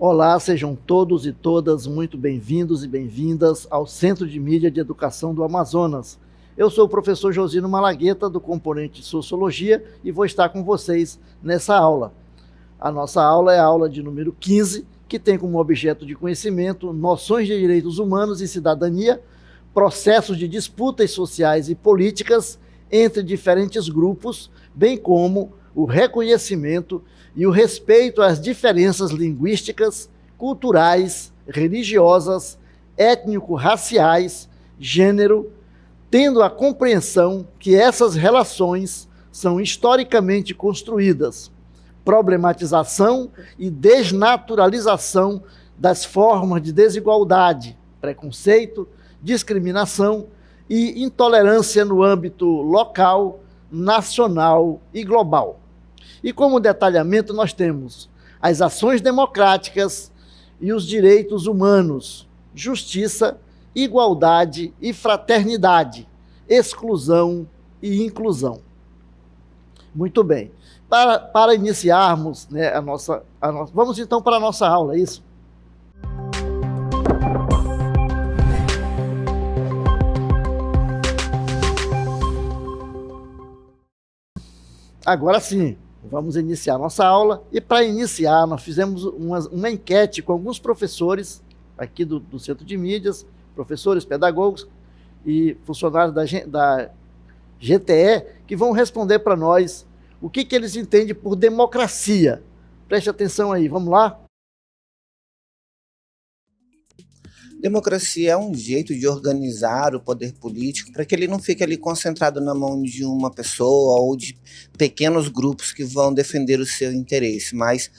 Olá, sejam todos e todas muito bem-vindos e bem-vindas ao Centro de Mídia de Educação do Amazonas. Eu sou o professor Josino Malagueta, do componente de Sociologia, e vou estar com vocês nessa aula. A nossa aula é a aula de número 15, que tem como objeto de conhecimento noções de direitos humanos e cidadania, processos de disputas sociais e políticas entre diferentes grupos, bem como o reconhecimento e o respeito às diferenças linguísticas, culturais, religiosas, étnico-raciais, gênero, tendo a compreensão que essas relações são historicamente construídas, problematização e desnaturalização das formas de desigualdade, preconceito, discriminação e intolerância no âmbito local, nacional e global. E como detalhamento nós temos as ações democráticas e os direitos humanos, justiça, igualdade e fraternidade, exclusão e inclusão. Muito bem. Para iniciarmos, né, vamos então para a nossa aula, é isso? Agora sim, vamos iniciar a nossa aula. E para iniciar, nós fizemos uma enquete com alguns professores aqui do Centro de Mídias, professores, pedagogos e funcionários da GTE, que vão responder para nós o que eles entendem por democracia. Preste atenção aí, vamos lá? Democracia é um jeito de organizar o poder político para que ele não fique ali concentrado na mão de uma pessoa ou de pequenos grupos que vão defender o seu interesse, mas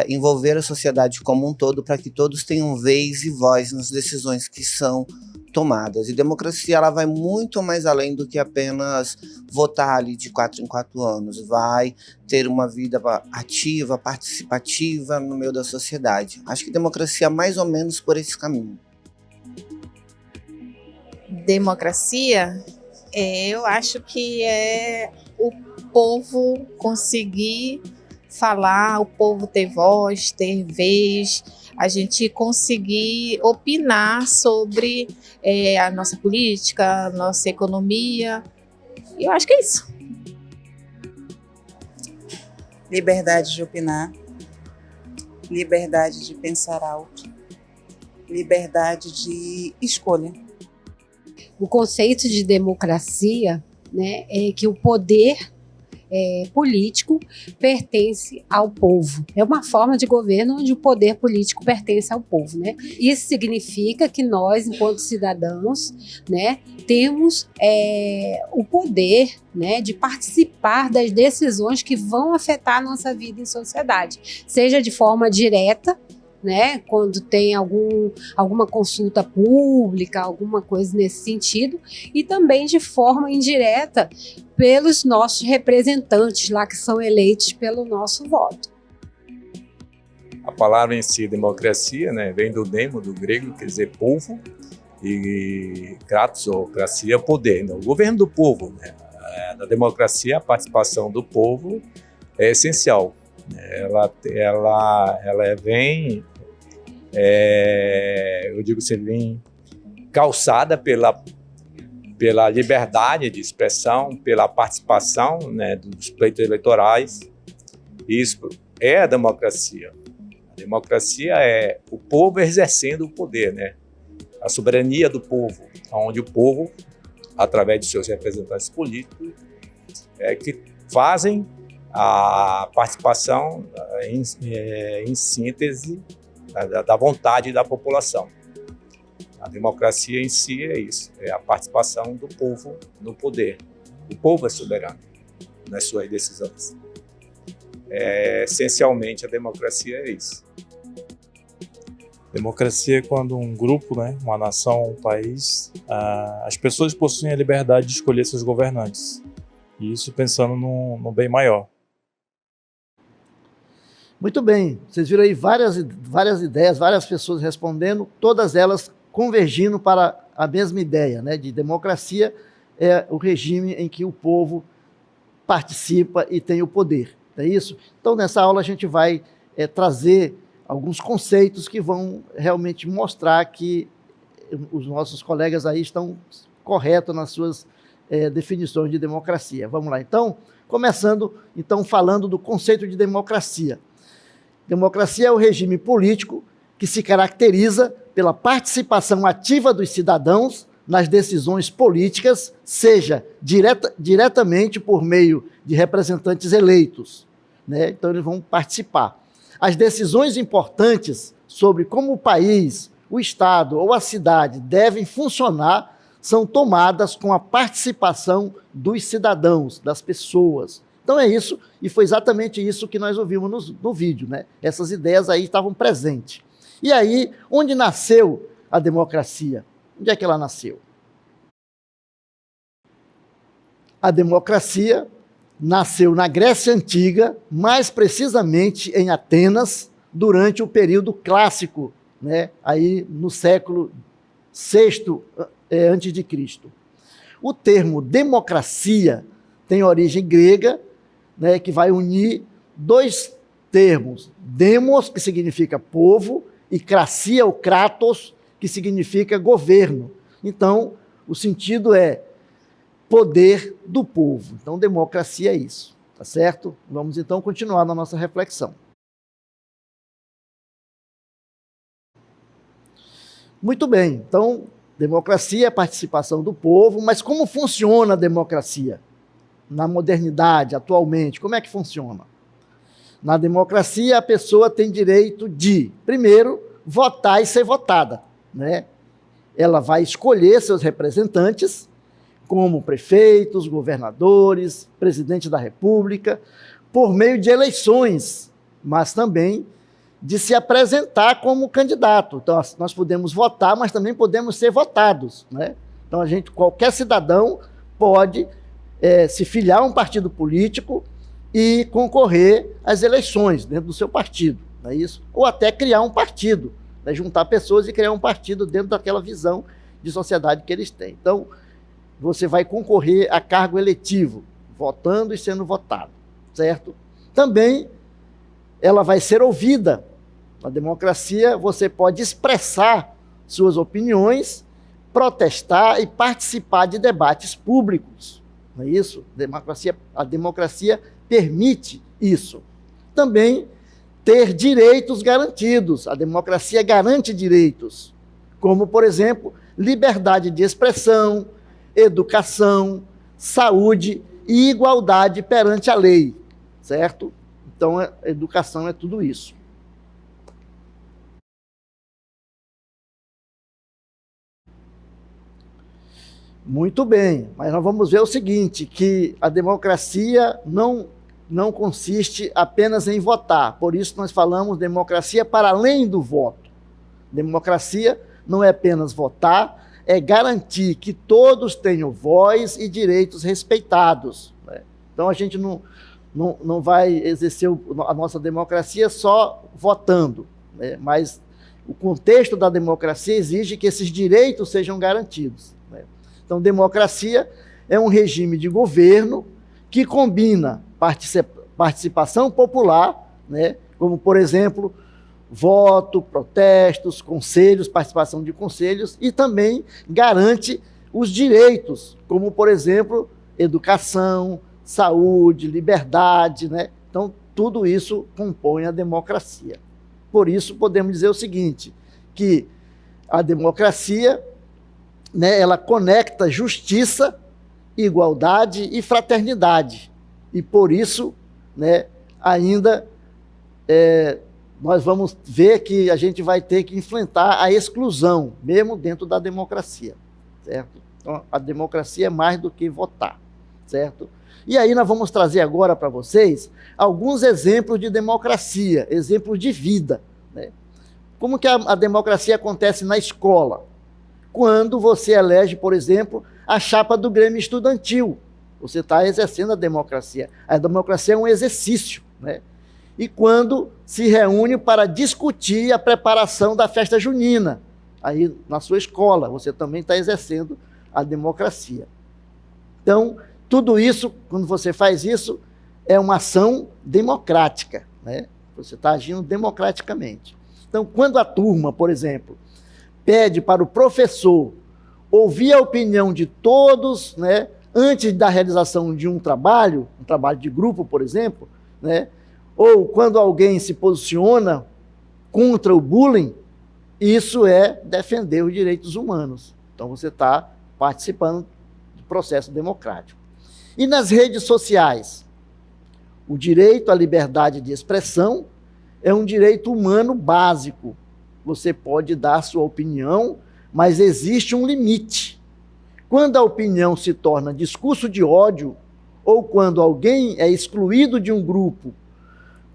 envolver a sociedade como um todo para que todos tenham vez e voz nas decisões que são tomadas. E democracia ela vai muito mais além do que apenas votar ali de 4 em 4 anos. Vai ter uma vida ativa, participativa no meio da sociedade. Acho que democracia é mais ou menos por esse caminho. Democracia, eu acho que é o povo conseguir falar, o povo ter voz, ter vez, a gente conseguir opinar sobre a nossa política, a nossa economia. Eu acho que é isso. Liberdade de opinar, liberdade de pensar alto, liberdade de escolha. O conceito de democracia, né, é que o poder político pertence ao povo. É uma forma de governo onde o poder político pertence ao povo, né? Isso significa que nós, enquanto cidadãos, né, temos o poder, né, de participar das decisões que vão afetar a nossa vida em sociedade, seja de forma direta, né, quando tem alguma consulta pública, alguma coisa nesse sentido, e também de forma indireta pelos nossos representantes lá que são eleitos pelo nosso voto. A palavra em si, democracia, né, vem do demo, do grego, quer dizer povo, e kratos, ou cracia, poder, né, o governo do povo. Né, na democracia, a participação do povo é essencial. Ela vem, eu digo assim, vem calçada pela liberdade de expressão, pela participação, né, dos pleitos eleitorais. Isso é a democracia. A democracia é o povo exercendo o poder, né? A soberania do povo, onde o povo, através de seus representantes políticos, que fazem a participação em síntese da vontade da população. A democracia em si é isso, é a participação do povo no poder. O povo é soberano nas suas decisões. Essencialmente, a democracia é isso. Democracia é quando um grupo, né, uma nação, um país, as pessoas possuem a liberdade de escolher seus governantes. E isso pensando no bem maior. Muito bem, vocês viram aí várias ideias, várias pessoas respondendo, todas elas convergindo para a mesma ideia, né, de democracia é o regime em que o povo participa e tem o poder, não é isso? Então, nessa aula a gente vai trazer alguns conceitos que vão realmente mostrar que os nossos colegas aí estão corretos nas suas definições de democracia. Vamos lá, então, começando, então, falando do conceito de democracia. Democracia é o regime político que se caracteriza pela participação ativa dos cidadãos nas decisões políticas, seja diretamente por meio de representantes eleitos, né? Então, eles vão participar. As decisões importantes sobre como o país, o Estado ou a cidade devem funcionar são tomadas com a participação dos cidadãos, das pessoas. Então é isso, e foi exatamente isso que nós ouvimos no vídeo, né? Essas ideias aí estavam presentes. E aí, onde nasceu a democracia? Onde é que ela nasceu? A democracia nasceu na Grécia Antiga, mais precisamente em Atenas, durante o período clássico, né? Aí no século VI a.C. O termo democracia tem origem grega, né, que vai unir dois termos, demos, que significa povo, e cracia, ou kratos, que significa governo. Então, o sentido é poder do povo. Então, democracia é isso, tá certo? Vamos então continuar na nossa reflexão. Muito bem, então, democracia é a participação do povo, mas como funciona a democracia? Na modernidade, atualmente, como é que funciona? Na democracia, a pessoa tem direito de, primeiro, votar e ser votada, né? Ela vai escolher seus representantes, como prefeitos, governadores, presidente da República, por meio de eleições, mas também de se apresentar como candidato. Então, nós podemos votar, mas também podemos ser votados, né? Então, qualquer cidadão pode se filiar a um partido político e concorrer às eleições dentro do seu partido, não é isso? Ou até criar um partido, né? Juntar pessoas e criar um partido dentro daquela visão de sociedade que eles têm. Então, você vai concorrer a cargo eletivo, votando e sendo votado, certo? Também ela vai ser ouvida. Na democracia, você pode expressar suas opiniões, protestar e participar de debates públicos. Não é isso? A democracia permite isso. Também ter direitos garantidos. A democracia garante direitos, como, por exemplo, liberdade de expressão, educação, saúde e igualdade perante a lei, certo? Então, a educação é tudo isso. Muito bem, mas nós vamos ver o seguinte, que a democracia não consiste apenas em votar, por isso nós falamos democracia para além do voto. Democracia não é apenas votar, é garantir que todos tenham voz e direitos respeitados, né? Então a gente não vai exercer a nossa democracia só votando, né? Mas o contexto da democracia exige que esses direitos sejam garantidos, né? Então, democracia é um regime de governo que combina participação popular, né, como, por exemplo, voto, protestos, conselhos, participação de conselhos, e também garante os direitos, como, por exemplo, educação, saúde, liberdade, né? Então, tudo isso compõe a democracia. Por isso, podemos dizer o seguinte, que a democracia, né, ela conecta justiça, igualdade e fraternidade. E por isso, né, ainda nós vamos ver que a gente vai ter que enfrentar a exclusão, mesmo dentro da democracia, certo? Então, a democracia é mais do que votar, certo? E aí nós vamos trazer agora para vocês alguns exemplos de democracia, exemplos de vida, né? Como que a democracia acontece na escola? Quando você elege, por exemplo, a chapa do Grêmio Estudantil, você está exercendo a democracia. A democracia é um exercício, né? E quando se reúne para discutir a preparação da festa junina, aí na sua escola, você também está exercendo a democracia. Então, tudo isso, quando você faz isso, é uma ação democrática, né? Você está agindo democraticamente. Então, quando a turma, por exemplo, pede para o professor ouvir a opinião de todos, né, antes da realização de um trabalho de grupo, por exemplo, né, ou quando alguém se posiciona contra o bullying, isso é defender os direitos humanos. Então, você está participando do processo democrático. E nas redes sociais? O direito à liberdade de expressão é um direito humano básico. Você pode dar sua opinião, mas existe um limite. Quando a opinião se torna discurso de ódio, ou quando alguém é excluído de um grupo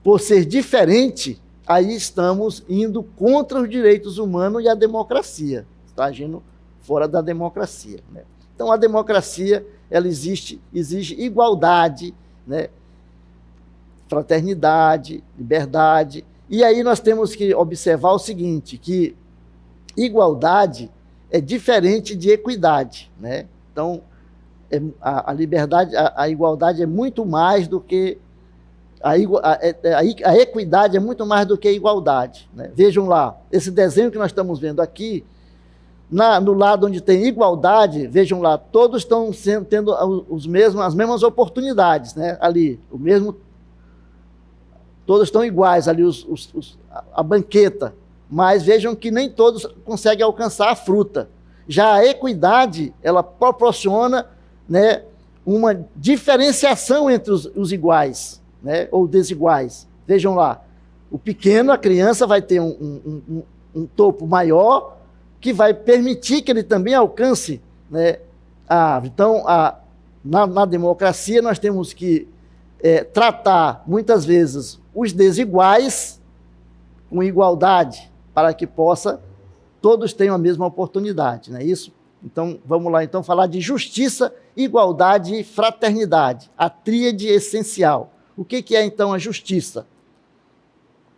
por ser diferente, aí estamos indo contra os direitos humanos e a democracia. Está agindo fora da democracia, né? Então, a democracia, ela exige igualdade, né? Fraternidade, liberdade. E aí nós temos que observar o seguinte, que igualdade é diferente de equidade, né? Então, a liberdade, a igualdade é muito mais do que... A equidade é muito mais do que a igualdade, né? Vejam lá, esse desenho que nós estamos vendo aqui, no lado onde tem igualdade, vejam lá, todos estão tendo as mesmas oportunidades, né? Ali, todos estão iguais ali, a banqueta, mas vejam que nem todos conseguem alcançar a fruta. Já a equidade, ela proporciona, né, uma diferenciação entre os iguais, né, ou desiguais. Vejam lá, o pequeno, a criança, vai ter um topo maior, que vai permitir que ele também alcance, né, então, na democracia, nós temos que tratar, muitas vezes, os desiguais com igualdade, para que todos tenham a mesma oportunidade, não é isso? Então, vamos lá, então, falar de justiça, igualdade e fraternidade, a tríade essencial. O que é, então, a justiça?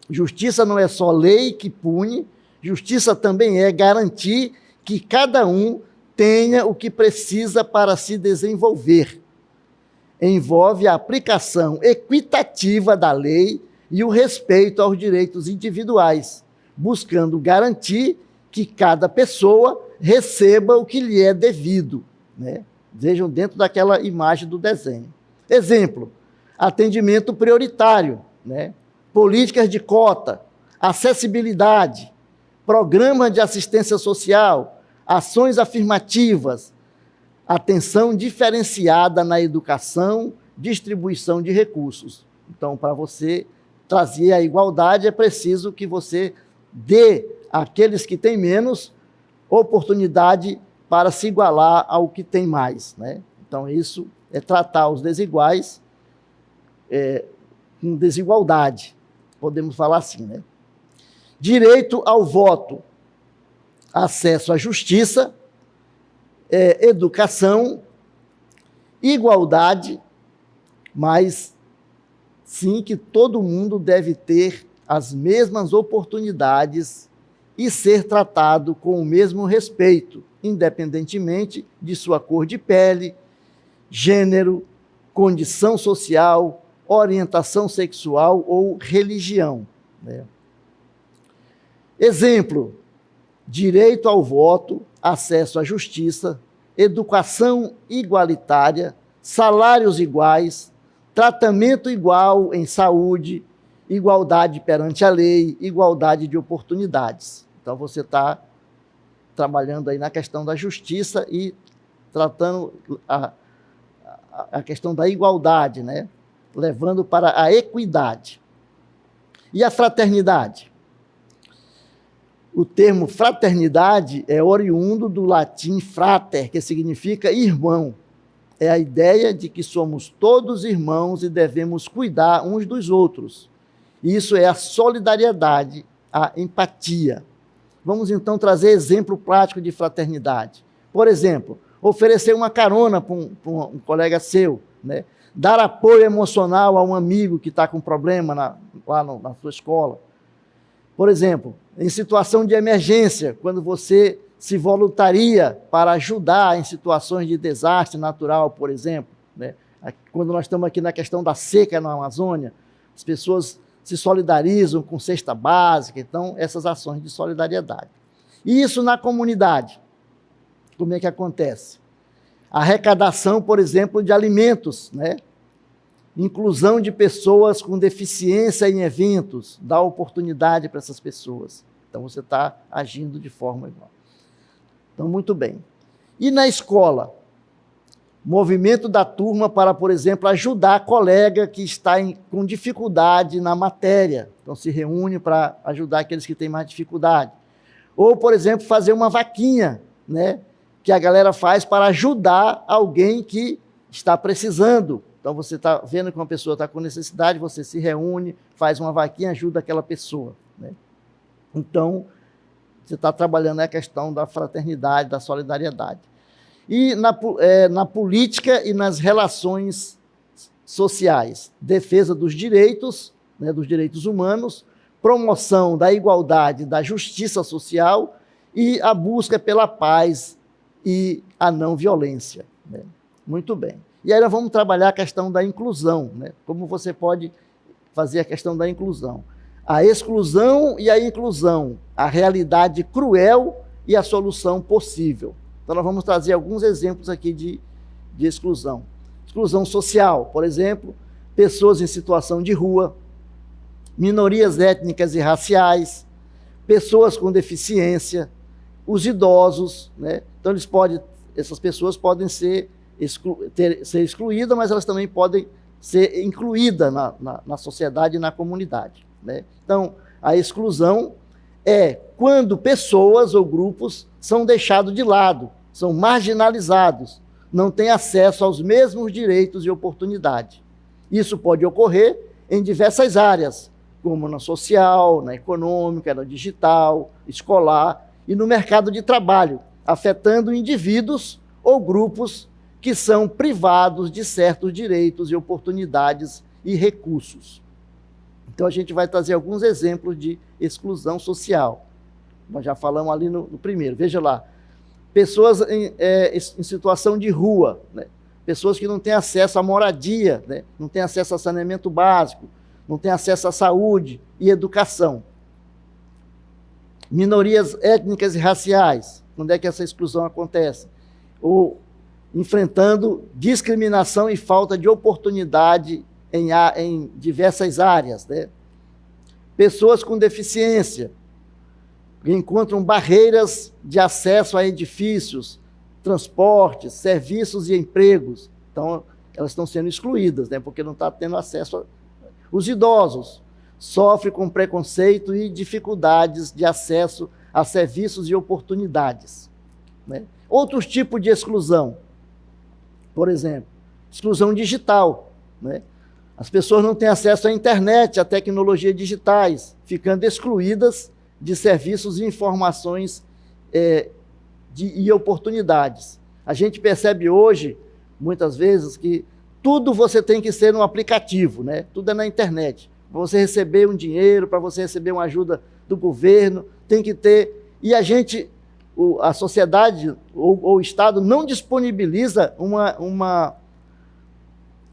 Justiça não é só lei que pune, justiça também é garantir que cada um tenha o que precisa para se desenvolver. Envolve a aplicação equitativa da lei e o respeito aos direitos individuais, buscando garantir que cada pessoa receba o que lhe é devido, né? Vejam dentro daquela imagem do desenho. Exemplo, atendimento prioritário, né? Políticas de cota, acessibilidade, programa de assistência social, ações afirmativas, atenção diferenciada na educação, distribuição de recursos. Então, para você trazer a igualdade, é preciso que você dê àqueles que têm menos oportunidade para se igualar ao que tem mais, né? Então, isso é tratar os desiguais com desigualdade, podemos falar assim, né? Direito ao voto, acesso à justiça, educação, igualdade, mas sim que todo mundo deve ter as mesmas oportunidades e ser tratado com o mesmo respeito, independentemente de sua cor de pele, gênero, condição social, orientação sexual ou religião, né? Exemplo, direito ao voto, acesso à justiça, educação igualitária, salários iguais, tratamento igual em saúde, igualdade perante a lei, igualdade de oportunidades. Então, você está trabalhando aí na questão da justiça e tratando a questão da igualdade, né? Levando para a equidade. E a fraternidade? O termo fraternidade é oriundo do latim frater, que significa irmão. É a ideia de que somos todos irmãos e devemos cuidar uns dos outros. Isso é a solidariedade, a empatia. Vamos então trazer exemplo prático de fraternidade. Por exemplo, oferecer uma carona para um colega seu, né? Dar apoio emocional a um amigo que está com problema lá na sua escola. Por exemplo, em situação de emergência, quando você se voluntaria para ajudar em situações de desastre natural, por exemplo, né? Quando nós estamos aqui na questão da seca na Amazônia, as pessoas se solidarizam com cesta básica, então, essas ações de solidariedade. E isso na comunidade, como é que acontece? Arrecadação, por exemplo, de alimentos, né? Inclusão de pessoas com deficiência em eventos, dá oportunidade para essas pessoas. Então, você está agindo de forma igual. Então, muito bem. E na escola? Movimento da turma para, por exemplo, ajudar a colega que está com dificuldade na matéria. Então, se reúne para ajudar aqueles que têm mais dificuldade. Ou, por exemplo, fazer uma vaquinha, né, que a galera faz para ajudar alguém que está precisando. Então, você está vendo que uma pessoa está com necessidade, você se reúne, faz uma vaquinha, ajuda aquela pessoa, né? Então, você está trabalhando a questão da fraternidade, da solidariedade. E na política e nas relações sociais, defesa dos direitos, né, dos direitos humanos, promoção da igualdade, da justiça social e a busca pela paz e a não violência, né? Muito bem. E aí nós vamos trabalhar a questão da inclusão, né? Como você pode fazer a questão da inclusão. A exclusão e a inclusão, a realidade cruel e a solução possível. Então, nós vamos trazer alguns exemplos aqui de exclusão. Exclusão social, por exemplo, pessoas em situação de rua, minorias étnicas e raciais, pessoas com deficiência, os idosos, né? Então, essas pessoas podem ser excluídas, mas elas também podem ser incluídas na sociedade e na comunidade, né? Então, a exclusão é quando pessoas ou grupos são deixados de lado, são marginalizados, não têm acesso aos mesmos direitos e oportunidades. Isso pode ocorrer em diversas áreas, como na social, na econômica, na digital, escolar e no mercado de trabalho, afetando indivíduos ou grupos que são privados de certos direitos e oportunidades e recursos. Então, a gente vai trazer alguns exemplos de exclusão social. Nós já falamos ali no primeiro. Veja lá, pessoas em situação de rua, né? Pessoas que não têm acesso à moradia, né? Não têm acesso a saneamento básico, não têm acesso à saúde e educação. Minorias étnicas e raciais, onde é que essa exclusão acontece? Ou enfrentando discriminação e falta de oportunidade em diversas áreas, né? Pessoas com deficiência, que encontram barreiras de acesso a edifícios, transportes, serviços e empregos. Então, elas estão sendo excluídas, né? Porque não está tendo acesso. Os idosos sofrem com preconceito e dificuldades de acesso a serviços e oportunidades, né? Outros tipos de exclusão, por exemplo, exclusão digital, né? As pessoas não têm acesso à internet, a tecnologias digitais, ficando excluídas de serviços e informações e oportunidades. A gente percebe hoje, muitas vezes, que tudo você tem que ser no aplicativo, né? Tudo é na internet. Para você receber um dinheiro, para você receber uma ajuda do governo, tem que ter... E a sociedade ou o Estado não disponibiliza uma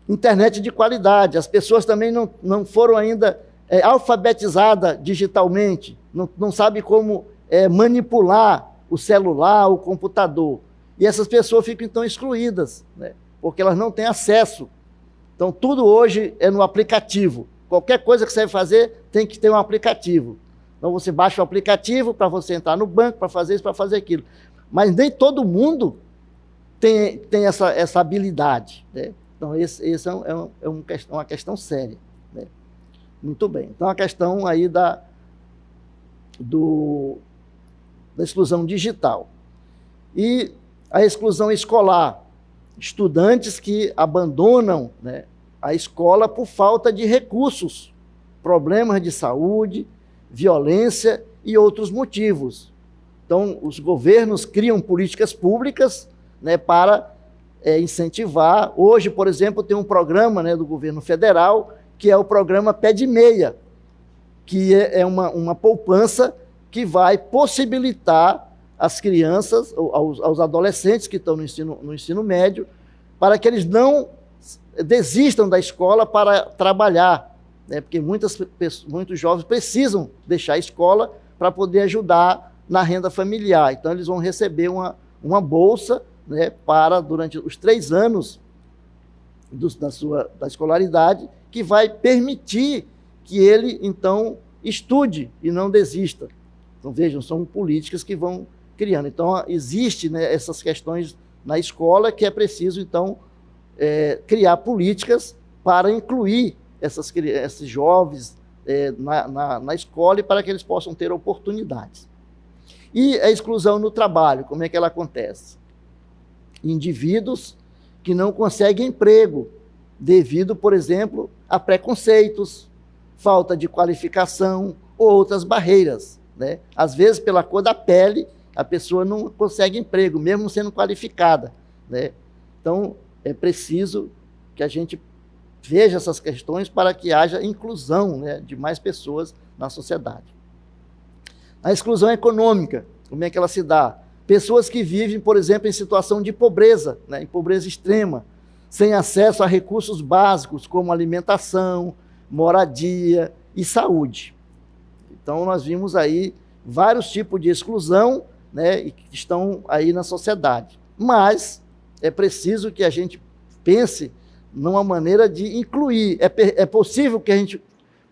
internet de qualidade. As pessoas também não foram ainda alfabetizadas digitalmente, não sabem como manipular o celular, o computador. E essas pessoas ficam, então, excluídas, né? Porque elas não têm acesso. Então, tudo hoje é no aplicativo. Qualquer coisa que você vai fazer, tem que ter um aplicativo. Então, você baixa o aplicativo para você entrar no banco, para fazer isso, para fazer aquilo. Mas nem todo mundo tem essa habilidade, né? Então, esse é uma questão séria, né? Muito bem. Então, a questão aí da exclusão digital. E a exclusão escolar. Estudantes que abandonam, né, a escola por falta de recursos, problemas de saúde, violência e outros motivos. Então, os governos criam políticas públicas, né, para incentivar. Hoje, por exemplo, tem um programa, né, do governo federal, que é o programa Pé de Meia, que é uma poupança que vai possibilitar às crianças, aos adolescentes que estão no ensino médio, para que eles não desistam da escola para trabalhar, né? Porque muitos jovens precisam deixar a escola para poder ajudar na renda familiar. Então, eles vão receber uma bolsa, né, durante os 3 anos da escolaridade, que vai permitir que ele, então, estude e não desista. Então, vejam, são políticas que vão criando. Então, existe, né, essas questões na escola que é preciso, então, criar políticas para incluir esses jovens na escola e para que eles possam ter oportunidades. E a exclusão no trabalho, como é que ela acontece? Indivíduos que não conseguem emprego devido, por exemplo, a preconceitos, falta de qualificação ou outras barreiras, né? Às vezes, pela cor da pele, a pessoa não consegue emprego, mesmo sendo qualificada, né? Então, é preciso que a gente veja essas questões para que haja inclusão, né, de mais pessoas na sociedade. A exclusão econômica, como é que ela se dá? Pessoas que vivem, por exemplo, em situação de pobreza, né, em pobreza extrema, sem acesso a recursos básicos como alimentação, moradia e saúde. Então, nós vimos aí vários tipos de exclusão, né, que estão aí na sociedade. Mas é preciso que a gente pense numa maneira de incluir. É possível que a gente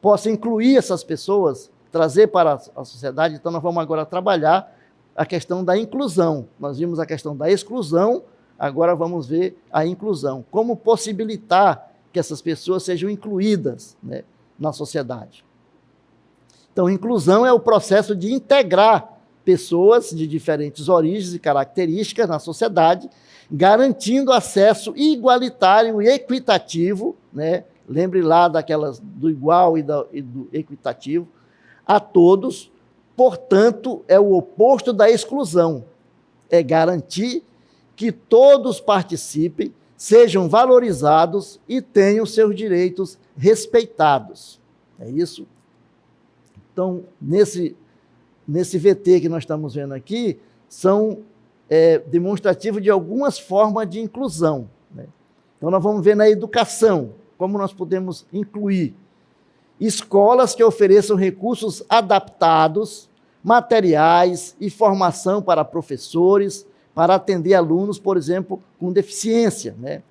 possa incluir essas pessoas, trazer para a sociedade. Então, nós vamos agora trabalhar a questão da inclusão. Nós vimos a questão da exclusão, agora vamos ver a inclusão. Como possibilitar que essas pessoas sejam incluídas, né, na sociedade. Então, inclusão é o processo de integrar pessoas de diferentes origens e características na sociedade, garantindo acesso igualitário e equitativo, né? Lembre lá do igual e do equitativo, a todos. Portanto, é o oposto da exclusão. É garantir que todos participem, sejam valorizados e tenham seus direitos respeitados. É isso? Então, nesse VT que nós estamos vendo aqui, são demonstrativos de algumas formas de inclusão, né? Então, nós vamos ver na educação, como nós podemos incluir escolas que ofereçam recursos adaptados, materiais e formação para professores, para atender alunos, por exemplo, com deficiência, né?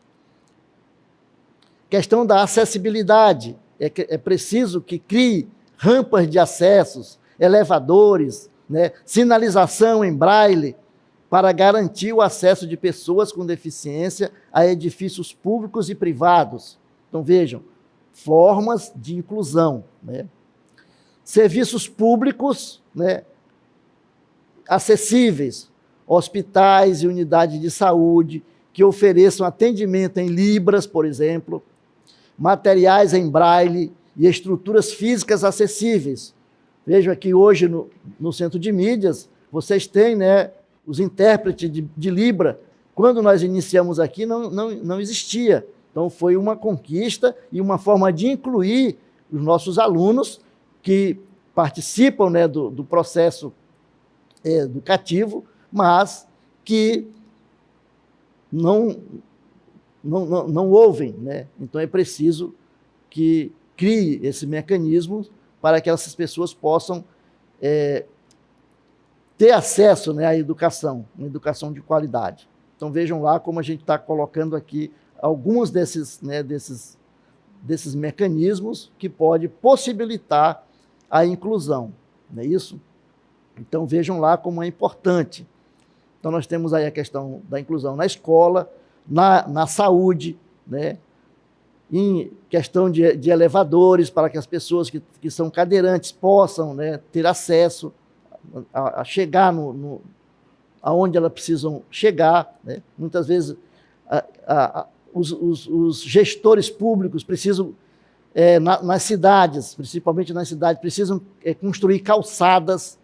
Questão da acessibilidade. É preciso que crie rampas de acessos, elevadores, né? Sinalização em braille, para garantir o acesso de pessoas com deficiência a edifícios públicos e privados. Então, vejam, formas de inclusão, né? Serviços públicos, né, acessíveis, hospitais e unidades de saúde que ofereçam atendimento em libras, por exemplo, materiais em braille e estruturas físicas acessíveis. Vejo aqui hoje no Centro de Mídias, vocês têm, né, os intérpretes de Libra. Quando nós iniciamos aqui, não existia. Então, foi uma conquista e uma forma de incluir os nossos alunos que participam, né, do processo educativo, mas que não ouvem, né? Então, é preciso que crie esse mecanismo para que essas pessoas possam ter acesso, né, à educação, uma educação de qualidade. Então, vejam lá como a gente está colocando aqui alguns desses mecanismos que pode possibilitar a inclusão, não é isso? Então, vejam lá como é importante. Então, nós temos aí a questão da inclusão na escola, na saúde, né? Em questão de elevadores, para que as pessoas que são cadeirantes possam, né, ter acesso a chegar aonde elas precisam chegar, né? Muitas vezes os gestores públicos precisam, nas cidades, principalmente nas cidades, precisam construir calçadas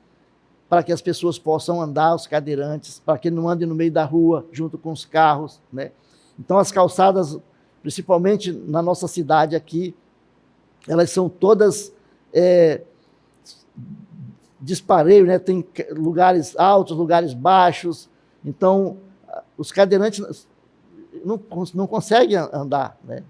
para que as pessoas possam andar, os cadeirantes, para que não andem no meio da rua junto com os carros, né? Então, as calçadas, principalmente na nossa cidade aqui, elas são todas dispareio, né? Tem lugares altos, lugares baixos. Então, os cadeirantes, não conseguem andar, né,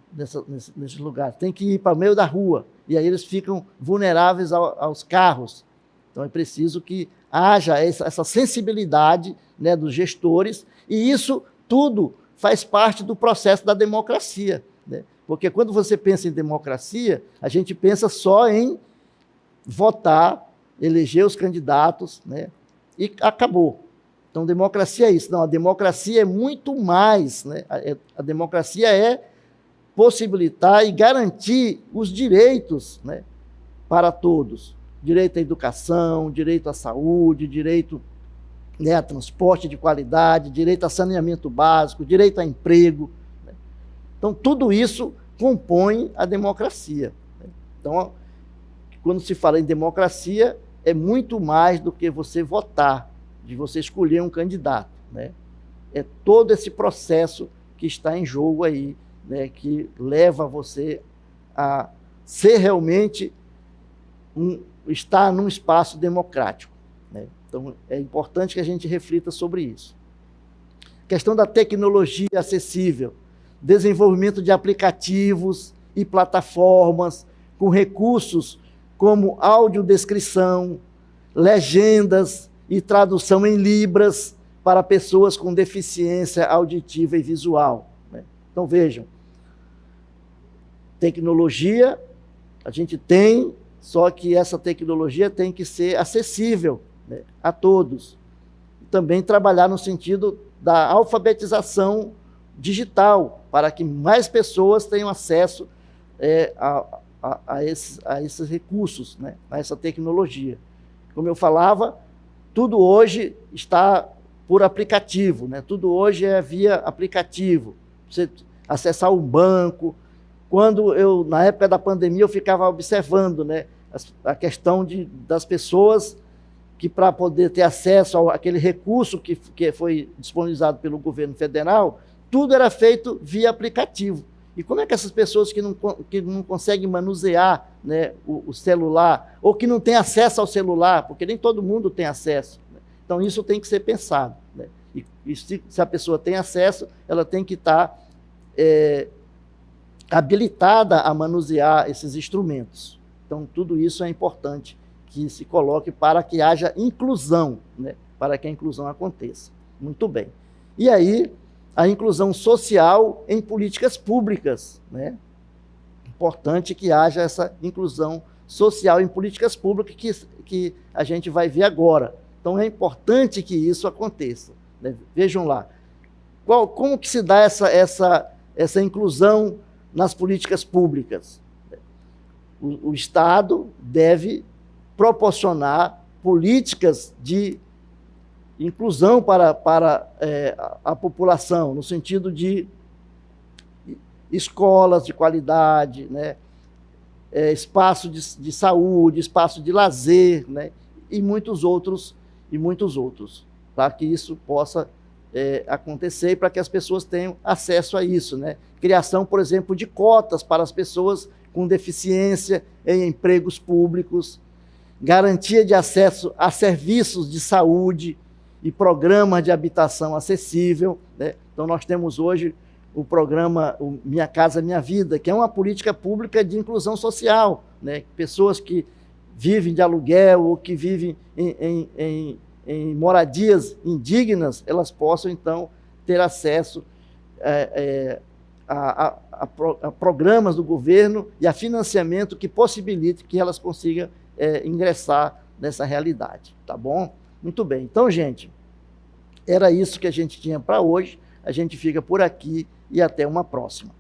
nesses lugares, tem que ir para o meio da rua, e aí eles ficam vulneráveis aos carros. Então é preciso que haja essa sensibilidade, né, dos gestores, e isso tudo faz parte do processo da democracia, né? Porque quando você pensa em democracia, a gente pensa só em votar, eleger os candidatos, né, e acabou. Então, democracia é isso. Não, a democracia é muito mais, né? A democracia é possibilitar e garantir os direitos, né, para todos. Direito à educação, direito à saúde, direito, né, a transporte de qualidade, direito a saneamento básico, direito a emprego, né? Então, tudo isso compõe a democracia, né? Então, quando se fala em democracia, é muito mais do que você votar, de você escolher um candidato, né? É todo esse processo que está em jogo aí, né, que leva você a ser realmente estar num espaço democrático, né? Então, é importante que a gente reflita sobre isso. Questão da tecnologia acessível, desenvolvimento de aplicativos e plataformas com recursos como audiodescrição, legendas e tradução em libras para pessoas com deficiência auditiva e visual, né? Então, vejam, tecnologia a gente tem, só que essa tecnologia tem que ser acessível, né, a todos. Também trabalhar no sentido da alfabetização digital, para que mais pessoas tenham acesso a esses recursos, né, a essa tecnologia. Como eu falava, tudo hoje está por aplicativo, né? Tudo hoje é via aplicativo. Você acessar um banco. Quando na época da pandemia, eu ficava observando, né, a questão das pessoas que, para poder ter acesso àquele recurso que foi disponibilizado pelo governo federal, tudo era feito via aplicativo. E como é que essas pessoas que não conseguem manusear, né, o celular, ou que não têm acesso ao celular, porque nem todo mundo tem acesso, né? Então, isso tem que ser pensado, né? E se a pessoa tem acesso, ela tem que estar habilitada a manusear esses instrumentos. Então, tudo isso é importante que se coloque para que haja inclusão, né? Para que a inclusão aconteça. Muito bem. E aí, a inclusão social em políticas públicas, né? Importante que haja essa inclusão social em políticas públicas que a gente vai ver agora. Então, é importante que isso aconteça, né? Vejam lá, como que se dá essa inclusão nas políticas públicas? O Estado deve proporcionar políticas de inclusão para a população, no sentido de escolas de qualidade, né? Espaço de saúde, espaço de lazer, né? E muitos outros, para que isso possa acontecer e para que as pessoas tenham acesso a isso, né? Criação, por exemplo, de cotas para as pessoas com deficiência em empregos públicos, garantia de acesso a serviços de saúde e programas de habitação acessível, né? Então, nós temos hoje o programa Minha Casa Minha Vida, que é uma política pública de inclusão social, né? Pessoas que vivem de aluguel ou que vivem em moradias indignas, elas possam, então, ter acesso a programas do governo e a financiamento que possibilite que elas consigam ingressar nessa realidade, tá bom? Muito bem. Então, gente, era isso que a gente tinha para hoje. A gente fica por aqui e até uma próxima.